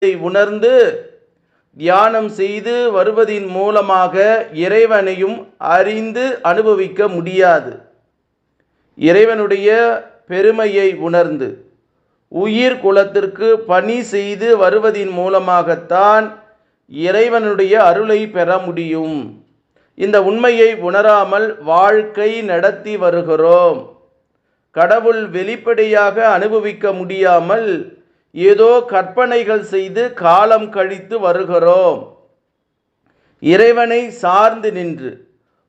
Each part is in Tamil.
உணர்ந்து தியானம் செய்து வருவதின் மூலமாக இறைவனையும் அறிந்து அனுபவிக்க முடியாது. இறைவனுடைய பெருமையை உணர்ந்து உயிர் குலத்திற்கு பணி செய்து வருவதின் மூலமாகத்தான் இறைவனுடைய அருளை பெற முடியும். இந்த உண்மையை உணராமல் வாழ்க்கை நடத்தி வருகிறோம். கடவுள் வெளிப்படையாக அனுபவிக்க முடியாமல் ஏதோ கற்பனைகள் செய்து காலம் கழித்து வருகிறோம். இறைவனை சார்ந்து நின்று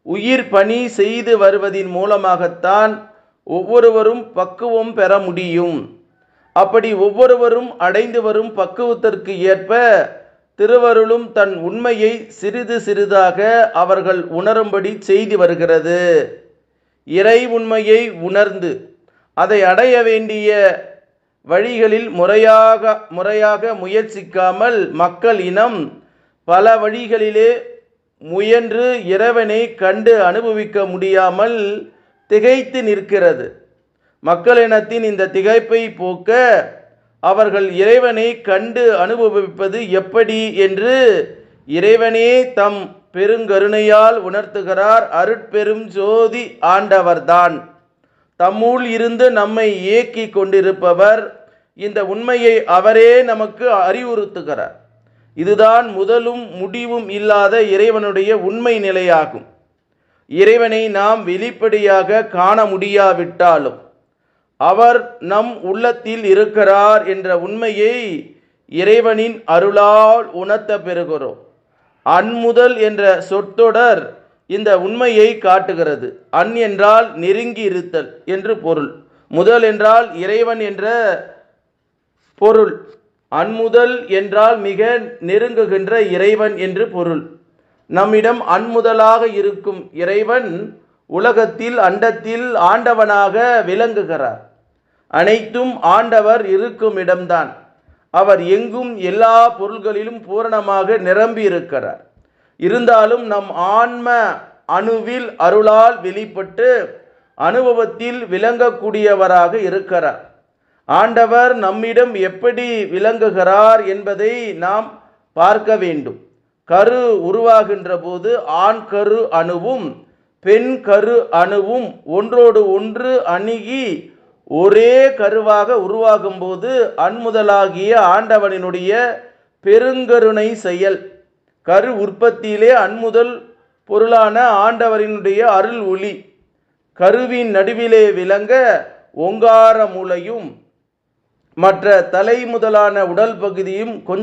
உயிர் பணி செய்து வருவதின் மூலமாகத்தான் ஒவ்வொருவரும் பக்குவம் பெற முடியும். அப்படி ஒவ்வொருவரும் அடைந்து வரும் பக்குவத்திற்கு ஏற்ப திருவருளும் தன் உண்மையை சிறிது சிறிதாக அவர்கள் உணரும்படி செய்து வருகிறது. இறை உண்மையை உணர்ந்து அதை அடைய வேண்டிய வழிகளில் முறையாக முயற்சிக்காமல் மக்கள் இனம் பல வழிகளிலே முயன்று இறைவனை கண்டு அனுபவிக்க முடியாமல் திகைத்து நிற்கிறது. மக்களினத்தின் இந்த திகைப்பை போக்க அவர்கள் இறைவனை கண்டு அனுபவிப்பது எப்படி என்று இறைவனே தம் பெருங்கருணையால் உணர்த்துகிறார். அருட்பெரும் ஜோதி ஆண்டவர்தான். தம்முள் இருந்து நம்மை இயக்கி கொண்டிருப்பவர். இந்த உண்மையை அவரே நமக்கு அறிவுறுத்துகிறார். இதுதான் முதலும் முடிவும் இல்லாத இறைவனுடைய உண்மை நிலையாகும். இறைவனை நாம் வெளிப்படையாக காண முடியாவிட்டாலும் அவர் நம் உள்ளத்தில் இருக்கிறார் என்ற உண்மையை இறைவனின் அருளால் உணர்த்த பெறுகிறோம். அன்முதல் என்ற சொற்றொடர் இந்த உண்மையை காட்டுகிறது. அன் என்றால் நெருங்கி இருத்தல் என்று பொருள். முதல் என்றால் இறைவன் என்ற பொருள். அன்முதல் என்றால் மிக நெருங்குகின்ற இறைவன் என்று பொருள். நம்மிடம் அன்முதலாக இருக்கும் இறைவன் உலகத்தில் அண்டத்தில் ஆண்டவனாக விளங்குகிறார். அனைத்தும் ஆண்டவர் இருக்கும் இடம்தான். அவர் எங்கும் எல்லா பொருள்களிலும் பூரணமாக நிரம்பி இருக்கிறார். இருந்தாலும் நம் ஆன்ம அணுவில் அருளால் வெளிப்பட்டு அனுபவத்தில் விளங்கக்கூடியவராக இருக்கிறார். ஆண்டவர் நம்மிடம் எப்படி விளங்குகிறார் என்பதை நாம் பார்க்க வேண்டும். கரு உருவாகின்ற போது ஆண் கரு அணுவும் பெண் கரு அணுவும் ஒன்றோடு ஒன்று அணுகி ஒரே கருவாக உருவாகும் போது அன்முதலாகிய ஆண்டவனினுடைய பெருங்கருணை செயல். கரு உற்பத்தியிலே அன்முதல் பொருளான ஆண்டவரினுடைய அருள் ஒளி கருவின் நடுவிலே விளங்க ஓங்கார மூலையும் மற்ற தலை முதலான உடல் பகுதியும் கொஞ்சம்